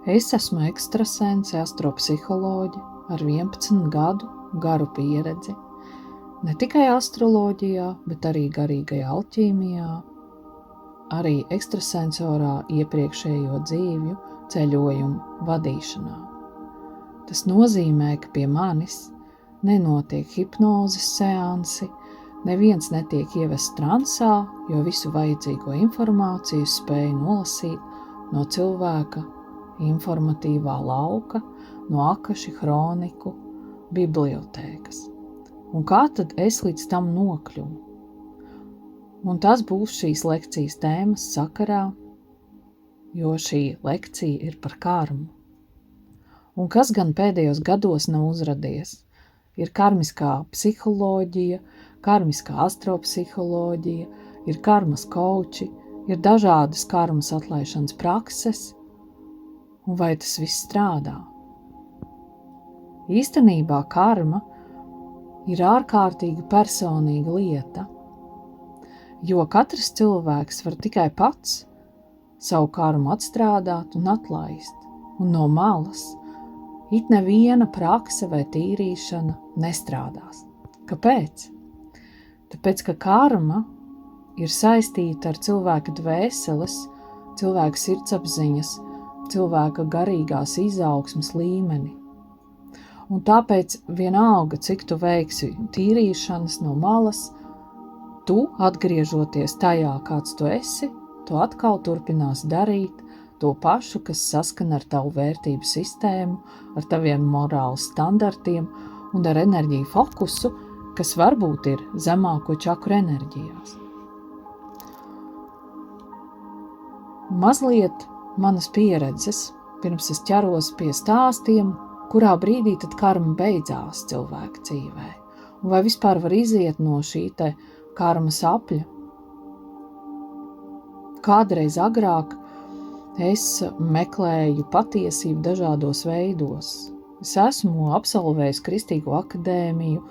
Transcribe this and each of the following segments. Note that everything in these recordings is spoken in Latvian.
Es esmu ekstrasense, astropsiholoģe ar 11 gadu garu pieredzi. Ne tikai astroloģijā, bet arī garīgajā alķīmijā, arī ekstrasensorā iepriekšējo dzīvju ceļojumu vadīšanā. Tas nozīmē, ka pie manis nenotiek hipnozes seansi, neviens netiek ievests transā, jo visu vajadzīgo informāciju spēju nolasīt no cilvēka informatīvā lauka, no akaši hroniku bibliotēkas. Un kā tad es līdz tam nokļuvu? Un tas būs šīs lekcijas tēmas sakarā, jo šī lekcija ir par karmu. Un kas gan pēdējos gados nav uzradies? Ir karmiskā psiholoģija, karmiskā astropsiholoģija, ir karmas kauči, ir dažādas karmas atlaišanas prakses, un vai tas viss strādā? Īstenībā karma ir ārkārtīgi personīga lieta, jo katrs cilvēks var tikai pats savu karmu atstrādāt un atlaist, un no malas it neviena prakse vai tīrīšana nestrādās. Kāpēc? Tāpēc, ka karma ir saistīta ar cilvēka dvēseles, cilvēka sirdsapziņas, cilvēka garīgās izaugsmes līmeni. Un tāpēc vienalga, cik tu veiksi tīrīšanas no malas, tu, atgriežoties tajā, kāds tu esi, tu atkal turpinās darīt to pašu, kas saskan ar tavu vērtību sistēmu, ar taviem morāles standartiem un ar enerģiju fokusu, kas varbūt ir zemāko čakru enerģijās. Mazliet manas pieredzes, pirms es ķeros pie stāstiem, kurā brīdī tad karma beidzās cilvēka dzīvē, un vai vispār var iziet no šī te karmas apļa. Kādreiz agrāk es meklēju patiesību dažādos veidos. Es esmu absolvējis Kristīgo akadēmiju,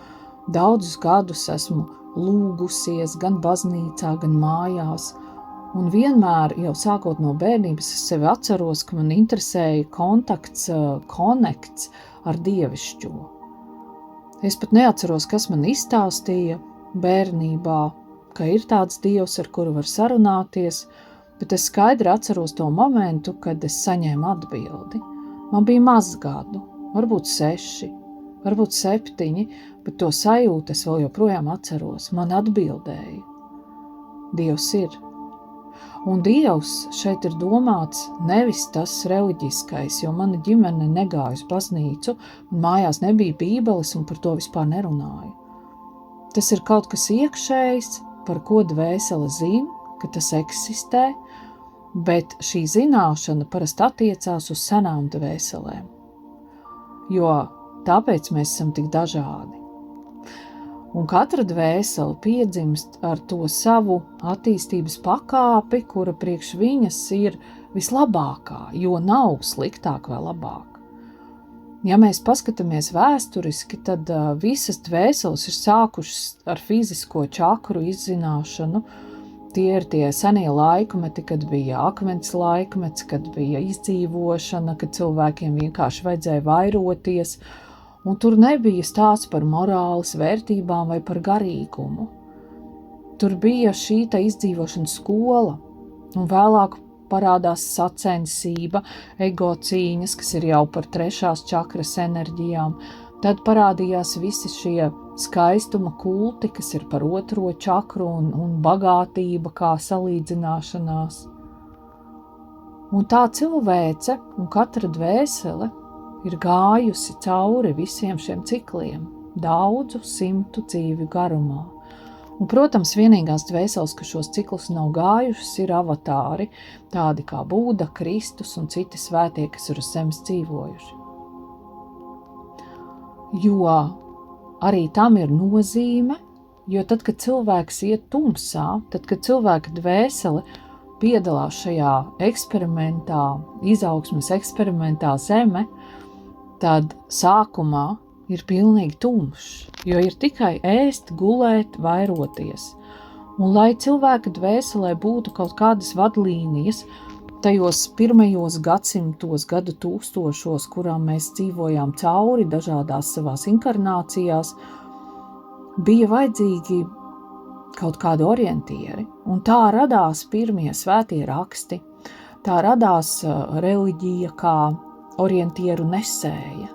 daudzus gadus esmu lūgusies gan baznīcā, gan mājās, un vienmēr, jau sākot no bērnības, es sevi atceros, ka man interesēja konekts ar dievišķo. Es pat neatceros, kas man izstāstīja bērnībā, ka ir tāds dievs, ar kuru var sarunāties, bet es skaidri atceros to momentu, kad es saņēmu atbildi. Man bija maz gadu, varbūt 6, varbūt 7, bet to sajūtu es vēl joprojām atceros. Man atbildēja. Dievs ir. Un Dievs šeit ir domāts nevis tas reliģiskais, jo mana ģimene negāja uz baznīcu, un mājās nebija bībeles un par to vispār nerunāju. Tas ir kaut kas iekšējs, par ko dvēsele zina, ka tas eksistē, bet šī zināšana parasti attiecās uz senām dvēselēm, jo tāpēc mēs esam tik dažādi. Un katra dvēsele piedzimst ar to savu attīstības pakāpi, kura priekš viņas ir vislabākā, jo nav sliktāk vai labāk. Ja mēs paskatāmies vēsturiski, tad visas dvēseles ir sākušas ar fizisko čakru izzināšanu. Tie ir tie senie laikmeti, kad bija akmens laikmets, kad bija izdzīvošana, kad cilvēkiem vienkārši vajadzēja vairoties, un tur nebija stāsts par morāles vērtībām vai par garīgumu. Tur bija šī izdzīvošanas skola, un vēlāk parādās sacensība, ego cīņas, kas ir jau par 3. čakras enerģijām. Tad parādījās visi šie skaistuma kulti, kas ir par 2. čakru un bagātība kā salīdzināšanās. Un tā cilvēce un katra dvēsele ir gājusi cauri visiem šiem cikliem, daudzu 100 dzīvju garumā. Un, protams, vienīgās dvēseles, kas šos ciklus nav gājušas, ir avatāri, tādi kā Buda, Kristus un citi svētie, kas ir uz zemes dzīvojuši. Jo arī tam ir nozīme, jo tad, kad cilvēks iet tumsā, tad, kad cilvēka dvēsele piedalās šajā eksperimentā, izaugsmes eksperimentā zeme, tad sākumā ir pilnīgi tumšs, jo ir tikai ēst, gulēt, vairoties. Un lai cilvēka dvēselē būtu kaut kādas vadlīnijas, tajos pirmajos gadsimtos, gadu tūkstošos, kurām mēs dzīvojām cauri dažādās savās inkarnācijās, bija vajadzīgi kaut kādi orientieri, un tā radās pirmie svētie raksti, tā radās reliģija kā orientieru nesēja.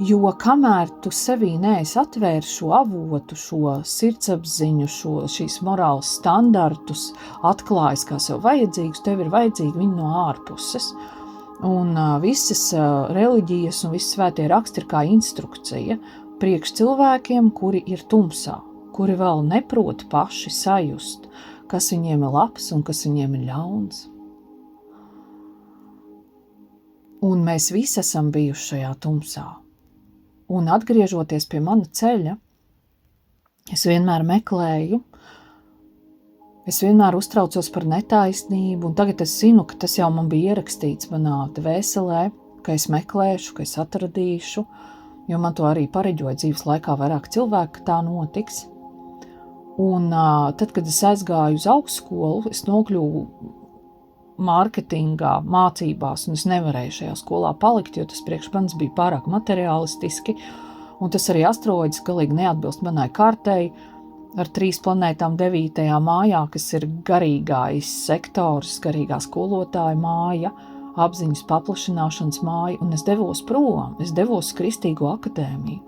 Jo kamēr tu sevī neesi atvērs šo avotu, šo sirdsapziņu, šīs morāles standartus, atklājis kā sev vajadzīgus, tev ir vajadzīgi viņi no ārpuses. Un visas reliģijas un visas svētie raksti ir kā instrukcija priekš cilvēkiem, kuri ir tumsā, kuri vēl neprot paši sajust, kas viņiem ir labs un kas viņiem ir ļauns. Un mēs visi esam bijuši šajā tumsā. Un atgriežoties pie mana ceļa, es vienmēr meklēju, es vienmēr uztraucos par netaisnību, un tagad es zinu, ka tas jau man bija ierakstīts manā dvēselē, ka es meklēšu, ka es atradīšu, jo man to arī pareģoja dzīves laikā vairāk cilvēku, ka tā notiks. Un tad, kad es aizgāju uz augstskolu, es nokļuvu mārketingā, mācībās, un es nevarēju šajā skolā palikt, jo tas priekš manis bija pārāk materiālistiski, un tas arī asteroids galīgi neatbilst manai kārtei ar 3 planētām 9. mājā, kas ir garīgais sektors, garīgā skolotāja māja, apziņas paplašināšanas māja, un es devos prom, es devos uz Kristīgo akadēmiju.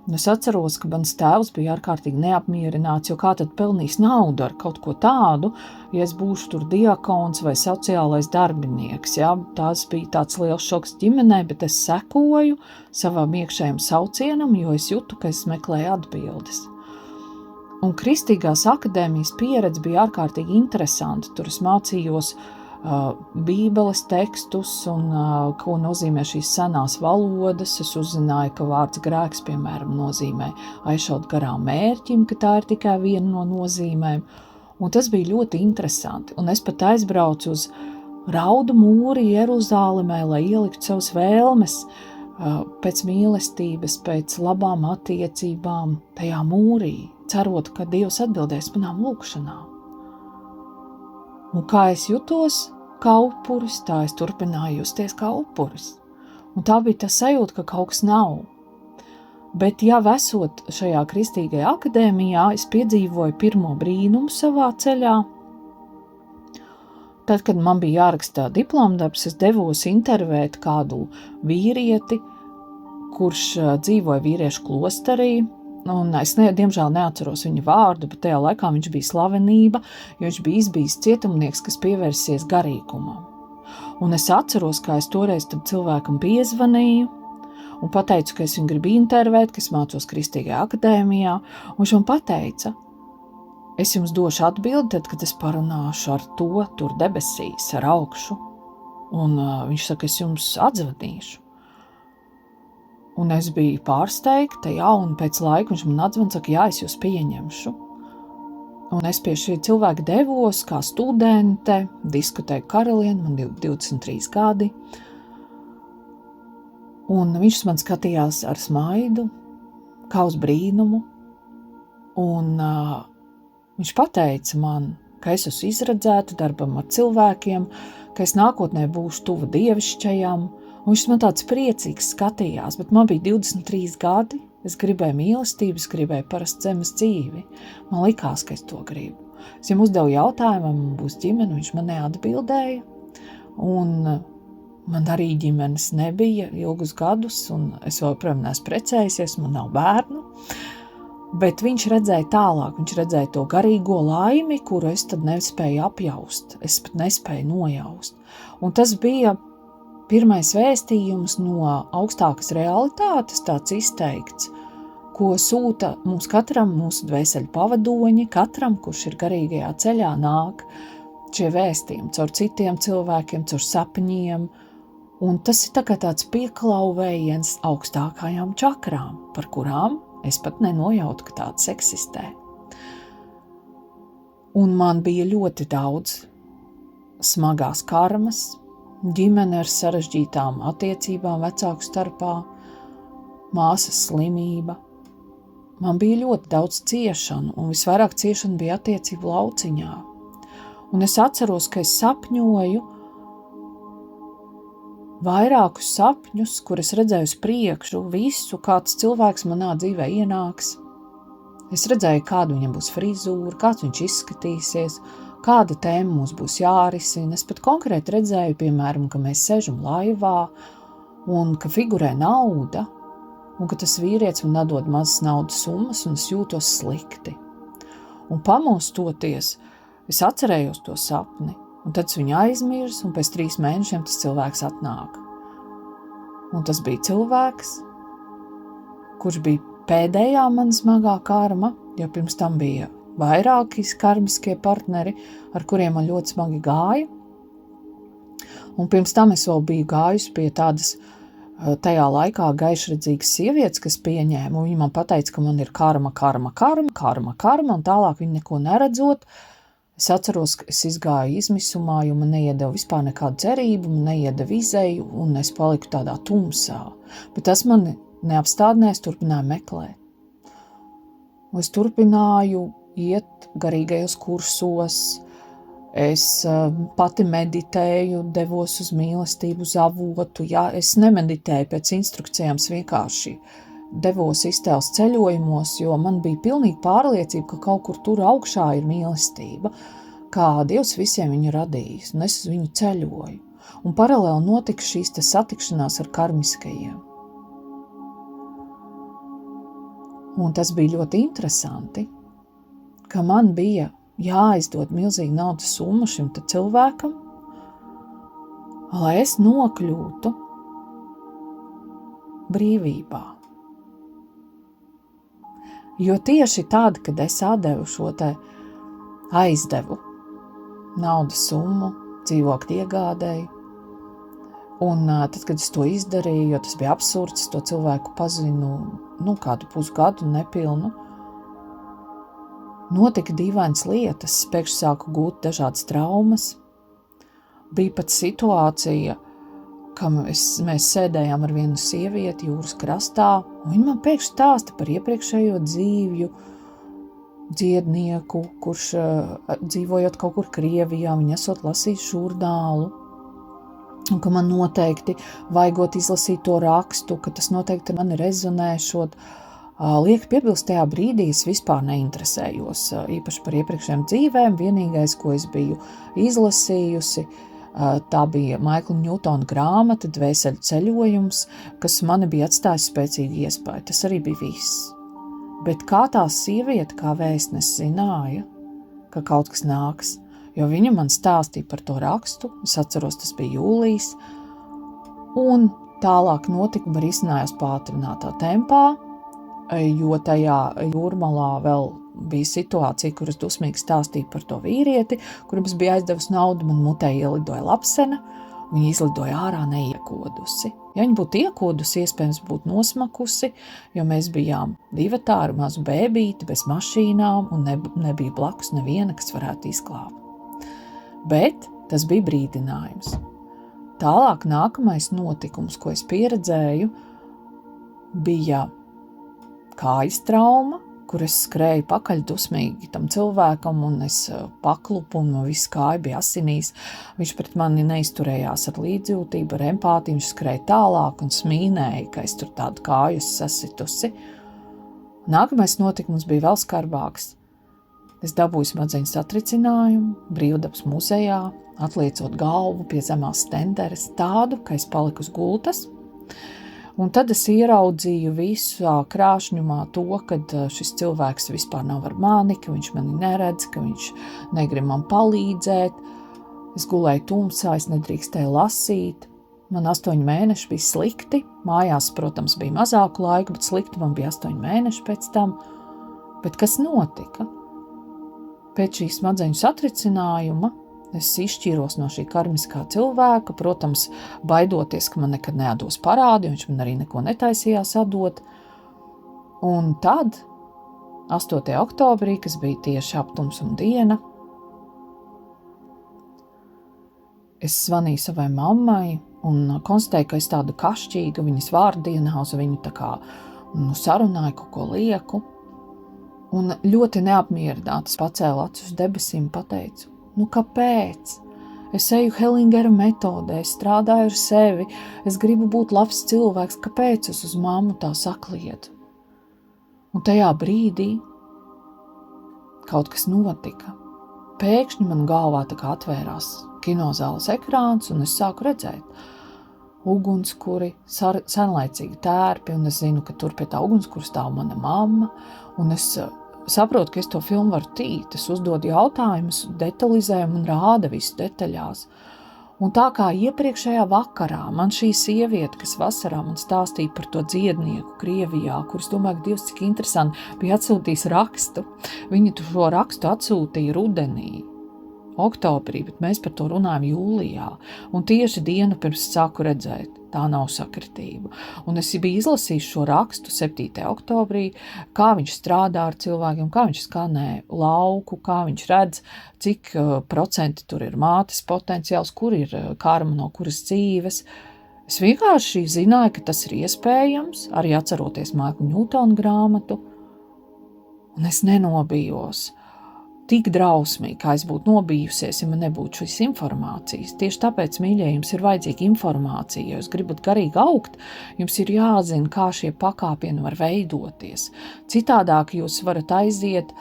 Un es atceros, ka mans tēvs bija ārkārtīgi neapmierināts, jo kā tad pelnīs naudu ar kaut ko tādu, ja es būšu tur diakons vai sociālais darbinieks. Ja? Tas bija tāds liels šoks ģimenei, bet es sekoju savam iekšējam saucienam, jo es jūtu, ka es meklēju atbildes. Un Kristīgās akadēmijas pieredze bija ārkārtīgi interesanti. Tur es mācījos bībeles tekstus un ko nozīmē šīs senās valodas. Es uzzināju, ka vārds grēks, piemēram, nozīmē aizšaut garām mērķim, ka tā ir tikai viena no nozīmēm. Un tas bija ļoti interesanti. Un es pat aizbraucu uz Raudu mūri Jeruzālemē, lai ieliktu savas vēlmes pēc mīlestības, pēc labām attiecībām tajā mūrī, cerot, ka Dievs atbildēs manām lūkšanām. Un kā es jutos kā upuris, tā es turpināju justies kā upuris. Un tā bija tā sajūta, ka kaut kas nav. Bet jau esot šajā Kristīgajā akadēmijā, es piedzīvoju pirmo brīnumu savā ceļā. Tad, kad man bija jāraksta diplomdarbs, es devos intervēt kādu vīrieti, kurš dzīvoja vīriešu klosterī. Un es diemžēl neatceros viņa vārdu, bet tajā laikā viņš bija slavenība, jo viņš bija izbijis cietumnieks, kas pievērsies garīgumam. Un es atceros, kā es toreiz tam cilvēkam piezvanīju un pateicu, ka es viņu gribu intervēt, ka es mācos Kristīgajā akadēmijā, un viņš man pateica, es jums došu atbildi, tad, kad es parunāšu ar to tur debesīs, ar augšu, un viņš saka, es jums atzvanīšu. Un es biju pārsteigta, un pēc laika viņš man atzvan, saka, jā, es jūs pieņemšu. Un es pie šī cilvēka devos kā studente, diskutēju karalieni, man 23 gadi. Un viņš man skatījās ar smaidu, kā uz brīnumu. Un viņš pateica man, ka es esmu izredzēta darbam ar cilvēkiem, ka es nākotnē būšu tuva dievišķajam. Un viņš man tāds priecīgs skatījās, bet man bija 23 gadi, es gribēju mīlestību, es gribēju parastu zemes dzīvi. Man likās, ka es to gribu. Es viņam uzdevu jautājumu, vai man būs ģimene, viņš man neatbildēja. Un man arī ģimenes nebija ilgus gadus, un es joprojām neesmu precējusies, man nav bērnu. Bet viņš redzēja tālāk, viņš redzēja to garīgo laimi, kuru es tad nespēju apjaust, es pat nespēju nojaust. Un tas bija pirmais vēstījums no augstākas realitātes, tāds izteikts, ko sūta mums katram mūsu dvēseļu pavadoņi, katram, kurš ir garīgajā ceļā, nāk šie vēstījumi caur citiem cilvēkiem, caur sapņiem, un tas ir tā kā tāds pieklauvējiens augstākajām čakrām, par kurām es pat nenojautu, ka tāds eksistē. Un man bija ļoti daudz smagās karmas, ģimene ar sarežģītām attiecībām vecāku starpā, māsas slimība. Man bija ļoti daudz ciešanu, un visvairāk ciešana bija attiecību lauciņā. Un es atceros, ka es sapņoju vairākus sapņus, kur es redzēju uz priekšu visu, kāds cilvēks manā dzīvē ienāks. Es redzēju, kāda viņam būs frizūra, kāds viņš izskatīsies, kāda tēma mums būs jārisina. Es pat konkrēti redzēju, piemēram, ka mēs sēžam laivā un ka figurē nauda, un ka tas vīrietis man atdod mazas naudas summas, un es jūtos slikti. Un pamostoties, es atcerējos to sapni, un tad es viņu aizmirs, un pēc 3 mēnešiem tas cilvēks atnāk. Un tas bija cilvēks, kurš bija pēdējā man smagā karma, jo pirms tam bija vairāki karmiskie partneri, ar kuriem man ļoti smagi gāja. Un pirms tam es vēl biju gājusi pie tādas tajā laikā gaišredzīgas sievietes, kas pieņēma, un viņa man pateica, ka man ir karma, un tālāk viņa neko neredzot. Es atceros, ka es izgāju izmisumā, jo man neiedeva vispār nekādu cerību, man neiedeva izeju, un es paliku tādā tumsā. Bet tas mani neapstādināja, es turpināju meklēt. Un es turpināju iet garīgajos kursos, es pati meditēju, devos uz mīlestību, uz avotu. Jā, es nemeditēju pēc instrukcijām, es vienkārši devos iztēles ceļojumos, jo man bija pilnīgi pārliecība, ka kaut kur tur augšā ir mīlestība, kā Dievs visiem viņu radījis, un es uz viņu ceļoju. Un paralēli notika šīs satikšanās ar karmiskajiem. Un tas bija ļoti interesanti, ka man bija jāizdod milzīga naudas summa šim cilvēkam, lai es nokļūtu brīvībā. Jo tieši tad, kad es atdevu šo aizdevu naudas summu, dzīvokļu iegādēji, un tad, kad es to izdarīju, jo tas bija absurds, to cilvēku pazinu kādu pusgadu nepilnu, notika dīvainas lietas, pēkšņi sāku gūt dažādas traumas. Bija pat situācija, ka mēs sēdējām ar vienu sievieti jūras krastā, un viņa man pēkšņi stāsta par iepriekšējo dzīvju dziednieku, kurš dzīvojot kaut kur Krievijā, viņa esot lasījis žurnālu, un ka man noteikti vajagot izlasīt to rakstu, ka tas noteikti mani rezonēšot. Liek piebilst, tajā brīdī es vispār neinteresējos īpaši par iepriekšējām dzīvēm. Vienīgais, ko es biju izlasījusi, tā bija Maikla Ņūtona grāmata Dvēseļu ceļojums, kas mani bija atstājis spēcīgi iespēju. Tas arī bija viss. Bet kā tā sieviete, kā vēstnes zināja, ka kaut kas nāks, jo viņa man stāstīja par to rakstu, es atceros, tas bija jūlijas, un tālāk notikumi arī izcinājās pātrinātā tempā, jo tajā jūrmalā vēl bija situācija, kur es dusmīgi stāstīju par to vīrieti, kuram es biju aizdevusi naudu, man mutē ielidoja lapsena, viņa izlidoja ārā neiekodusi. Ja viņa būtu iekodusi, iespējams būtu nosmakusi, jo mēs bijām divatā ar mazu bēbīti, bez mašīnām, un nebija blakus neviena, kas varētu izglābt. Bet tas bija brīdinājums. Tālāk nākamais notikums, ko es pieredzēju, bija kājas trauma, kur es skrēju pakaļ dusmīgi tam cilvēkam, un es paklupu, un viss kāja bija asinīs. Viņš pret mani neizturējās ar līdzjūtību, ar empātiju, viņš skrēja tālāk un smīnēja, ka es tur tādu kāju sasitusi. Nākamais notikums bija vēl skarbāks. Es dabūju smadzeņu satricinājumu Brīvdabas muzejā, atliecot galvu pie zemās stenderes tādu, ka es paliku uz gultas. Un tad es ieraudzīju visā krāšņumā to, ka šis cilvēks vispār nav ar mani, ka viņš mani neredz, ka viņš negrib man palīdzēt. Es gulēju tumsā, es nedrīkstēju lasīt. Man 8 mēneši bija slikti. Mājās, protams, bija mazāku laiku, bet slikti man bija 8 mēneši pēc tam. Bet kas notika? Pēc šī smadzeņu satricinājuma es izšķīros no šī karmiskā cilvēka, protams, baidoties, ka man nekad neatdos parādi, viņš man arī neko netaisījās atdot. Un tad, 8. oktobrī, kas bija tieši aptumsuma diena, es zvanīju savai mammai un konstatēju, ka es tāda kašķīga viņas vārdienā uz viņu tā kā sarunāju, kaut ko lieku. Un ļoti neapmierināts pacēlu acis uz debesīm, pateicu: Nu, kāpēc? Es eju Hellingera metodē, es strādāju ar sevi, es gribu būt labs cilvēks, kāpēc es uz mammu tā sakliedu? Un tajā brīdī kaut kas notika. Pēkšņi man galvā tā kā atvērās kinozāles ekrāns, un es sāku redzēt ugunskuri, senlaicīgi tērpi, un es zinu, ka tur pie tā ugunskura stāv mana mamma, un es saprotu, ka es to filmu varu tīt, es uzdodu jautājumus, detalizējumu un rāda visu detaļās. Un tā kā iepriekšējā vakarā man šī sieviete, kas vasarā man stāstīja par to dziednieku Krievijā, kuras domāju, Dievs, cik interesanti, bija atsūtījis rakstu. Viņa šo rakstu atsūtīja rudenī, oktobrī, bet mēs par to runājam jūlijā. Un tieši dienu pirms sāku redzēt, tā nav sakritība. Un es biju izlasījis šo rakstu 7. oktobrī, kā viņš strādā ar cilvēkiem, kā viņš skanē lauku, kā viņš redz, cik procenti tur ir mātes potenciāls, kur ir karma no kuras dzīves. Es vienkārši zināju, ka tas ir iespējams, arī atceroties Maikla Ņūtona grāmatu, un es nenobijos tik drausmīgi, kā es būtu nobijusies, ja man nebūtu šīs informācijas. Tieši tāpēc, mīļie, jums ir vajadzīga informācija. Ja jūs gribat garīgi augt, jums ir jāzina, kā šie pakāpieni var veidoties. Citādāk jūs varat aiziet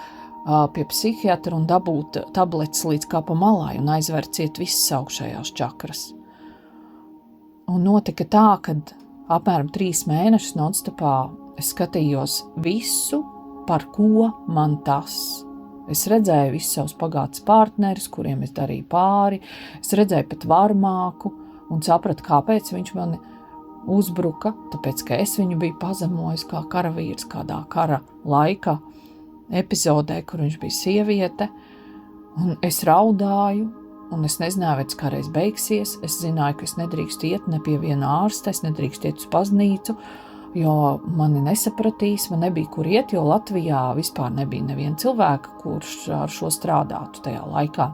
pie psihiatra un dabūt tabletes līdz kapa malai un aizvērt ciet visas augšējās čakras. Un notika tā, kad apmēram 3 mēnešus nonstopā es skatījos visu, par ko man tas. Es redzēju visus savus pagātnes partnerus, kuriem es darīju pāri, es redzēju pat varmāku un sapratu, kāpēc viņš mani uzbruka, tāpēc, ka es viņu biju pazemojis kā karavīrs kādā kara laika epizodē, kur viņš bija sieviete, un es raudāju, un es nezināju, vai tas kādreiz beigsies, es zināju, ka es nedrīkstu iet ne pie viena ārsta, es nedrīkstu iet uz baznīcu, jo mani nesapratīs, man nebija kur iet, jo Latvijā vispār nebija neviena cilvēka, kurš ar šo strādātu tajā laikā.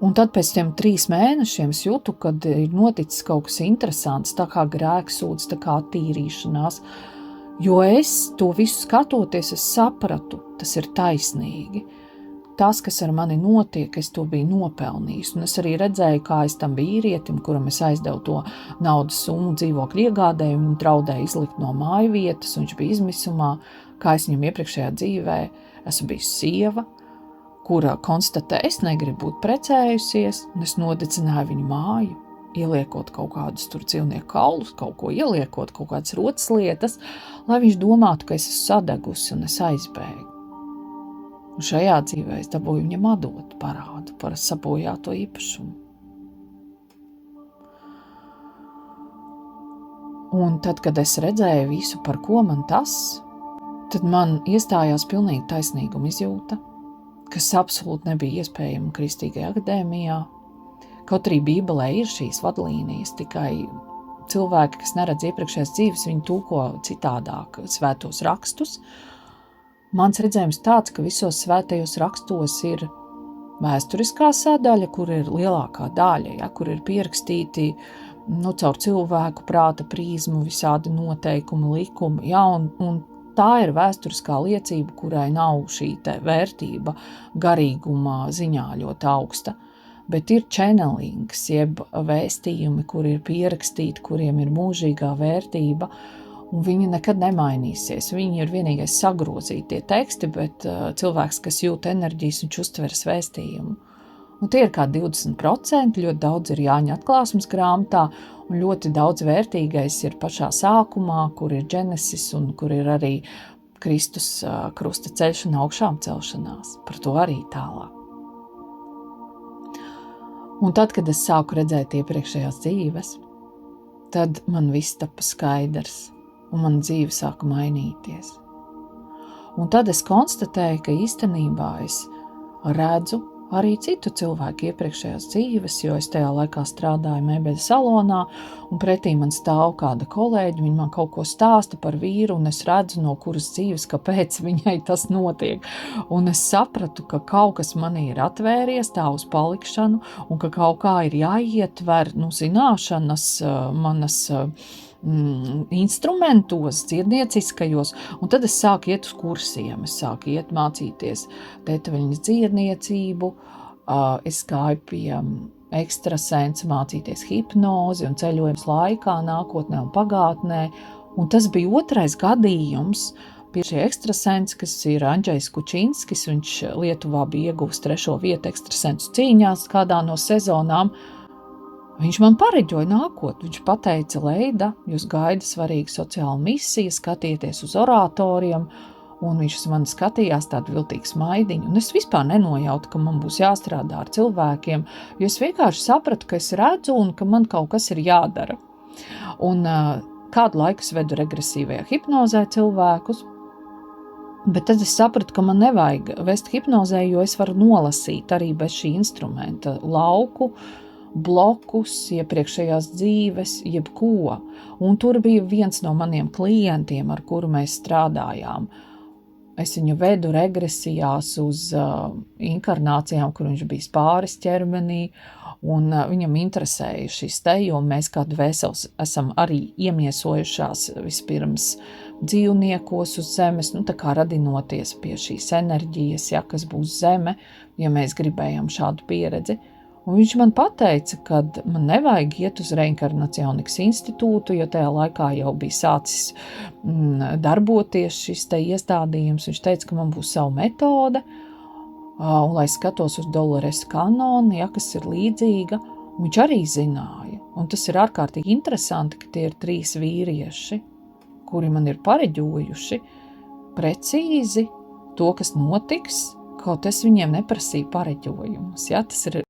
Un tad pēc tiem 3 mēnešiem es jūtu, kad ir noticis kaut kas interesants, tā kā grēksūds, tā kā attīrīšanās, jo es to visu skatoties, es sapratu, tas ir taisnīgi. Tas, kas ar mani notiek, es to biju nopelnījis, un es arī redzēju, kā es tam vīrietim, kuram es aizdevu to naudas summu dzīvokļu iegādēju, un draudēju izlikt no māju vietas, un viņš bija izmisumā, kā es viņam iepriekšējā dzīvē esmu bijusi sieva, kura konstatē, es negribu būt precējusies, un es nodedzināju viņu māju, ieliekot kaut kādus tur dzīvnieku kaulus, kaut ko ieliekot, kaut kādas rotas lietas, lai viņš domātu, ka es esmu sadegusi un es aizbēgu. Un šajā dzīvē es dabūju viņam atdot parādu par sabojāto īpašumu. Un tad, kad es redzēju visu, par ko man tas, tad man iestājās pilnīgi taisnīguma izjūta, kas absolūti nebija iespējama Kristīgajā akadēmijā. Kaut arī Bībelē ir šīs vadlīnijas, tikai cilvēki, kas neredz iepriekšējās dzīves, viņi tulko citādāk svētos rakstus. Mans redzējums tāds, ka visos svētajos rakstos ir vēsturiskā sadaļa, kur ir lielākā daļa, ja, kur ir pierakstīti caur cilvēku prāta prizmu visādi noteikumi, likumi, ja, un tā ir vēsturiskā liecība, kurai nav šī te vērtība garīguma ziņā ļoti augsta. Bet ir channelings, jeb vēstījumi, kur ir pierakstīti, kuriem ir mūžīgā vērtība, un viņi nekad nemainīsies. Viņi ir vienīgais sagrozītie teksti, bet cilvēks, kas jūt enerģijas, viņš uztveras vēstījumu. Un tie ir kā 20%, ļoti daudz ir Jāņa atklāsmes grāmatā, un ļoti daudz vērtīgais ir pašā sākumā, kur ir Genesis un kur ir arī Kristus krusta ceļš un augšām celšanās. Par to arī tālāk. Un tad, kad es sāku redzēt iepriekšējās dzīves, tad man viss tapa skaidrs. Un mana dzīve sāka mainīties. Un tad es konstatēju, ka īstenībā es redzu arī citu cilvēku iepriekšējās dzīves, jo es tajā laikā strādāju mēbeļu salonā, un pretī man stāv kāda kolēģi, viņa man kaut ko stāsta par vīru, un es redzu, no kuras dzīves, kāpēc viņai tas notiek. Un es sapratu, ka kaut kas manī ir atvēries tā uz palikšanu, un ka kaut kā ir jāietver, zināšanas, manas instrumentos, dziednieciskajos, un tad es sāku iet uz kursiem, es sāku iet mācīties tētaviņas dziedniecību, es gāju pie ekstrasensa mācīties hipnozi un ceļojums laikā, nākotnē un pagātnē, un tas bija otrais gadījums pie šie ekstrasensa, kas ir Andžejs Kučinskis, viņš Lietuvā bija ieguvis 3. vietu ekstrasensu cīņās kādā no sezonām. Viņš man pareģoja nākotni, viņš pateica, Leida, jūs gaida svarīga sociāla misija, skatieties uz oratoriem, un viņš uz mani skatījās tādu viltīgu smaidiņu, un es vispār nenojautu, ka man būs jāstrādā ar cilvēkiem, jo es vienkārši sapratu, ka es redzu un ka man kaut kas ir jādara. Un kādu laiku es vedu regresīvajā hipnozē cilvēkus, bet tad es sapratu, ka man nevajag vest hipnozē, jo es varu nolasīt arī bez šī instrumenta lauku, blokus, iepriekšējās dzīves, jebko. Un tur bija viens no maniem klientiem, ar kuru mēs strādājām. Es viņu vedu regresijās uz inkarnācijām, kur viņš bija spāris ķermenī, un viņam interesēja šis te, jo mēs kā dvēseles esam arī iemiesojušās vispirms dzīvniekos uz zemes, tā kā radinoties pie šīs enerģijas, ja, kas būs zeme, ja mēs gribējam šādu pieredzi. Un viņš man pateica, ka man nevajag iet uz reinkarnacionikas institūtu, jo tajā laikā jau bija sācis darboties šis te iestādījums. Viņš teica, ka man būs sava metode, un lai skatos uz Dolores Kanoni, ja, kas ir līdzīga. Un viņš arī zināja. Un tas ir ārkārtīgi interesanti, ka tie ir 3 vīrieši, kuri man ir pareģojuši precīzi to, kas notiks, kaut es viņiem neprasīju pareģojumus. Ja? Tas ir